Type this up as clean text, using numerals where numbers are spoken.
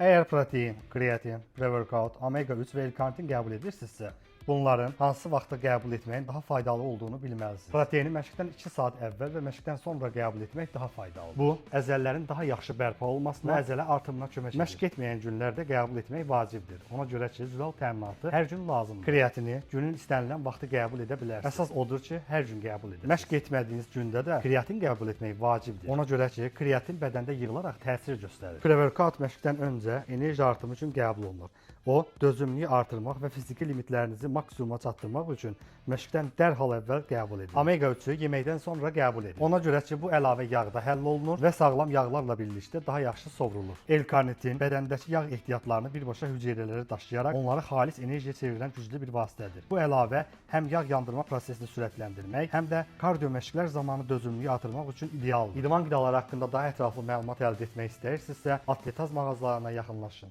Əgər protein, kreatin, pre-workout, omega 3 və L-karnitin qəbul edirsinizsə, bunların hansı vaxtda qəbul etməyin daha faydalı olduğunu bilməlisiniz. Proteini məşqdən 2 saat əvvəl və məşqdən sonra qəbul etmək daha faydalıdır. Bu, əzələlərin daha yaxşı bərpa olmasına, əzələ artımına kömək edir. Məşq etməyən günlərdə qəbul etmək vacibdir. Ona görə ki, zülal təminatı hər gün lazımdır. Kreatini günün istənilən vaxtı qəbul edə bilərsiniz. Əsas odur ki, hər gün qəbul edin. Məşq etmədiyiniz gündə də kreatin qəbul etmək vacibdir. Ona görə ki, kreatin bədəndə yığılaraq təsir göstərir. Pre-workout məşqdən öncə enerji artımı üçün qəbul olunur. O, dözümlüyü artırmaq və fiziki limitlərinizi maksimuma çatdırmaq üçün məşqdən dərhal əvvəl qəbul edin. Omega 3-ü yeməkdən sonra qəbul edin. Ona görə ki, bu əlavə yağda həll olunur və sağlam yağlarla birlikdə daha yaxşı sovrulur. L-karnitin bədəndəki yağ ehtiyatlarını birbaşa hüceyrələrə daşıyaraq onları xalis enerjiyə çevirən güclü bir vasitədir. Bu əlavə həm yağ yandırma prosesini sürətləndirmək, həm də kardio məşqlər zamanı dözümlüyü artırmaq üçün idealdır. İdman qidaları haqqında daha ətraflı məlumat əldə etmək istəyirsinizsə, Atletaz mağazalarına yaxınlaşın.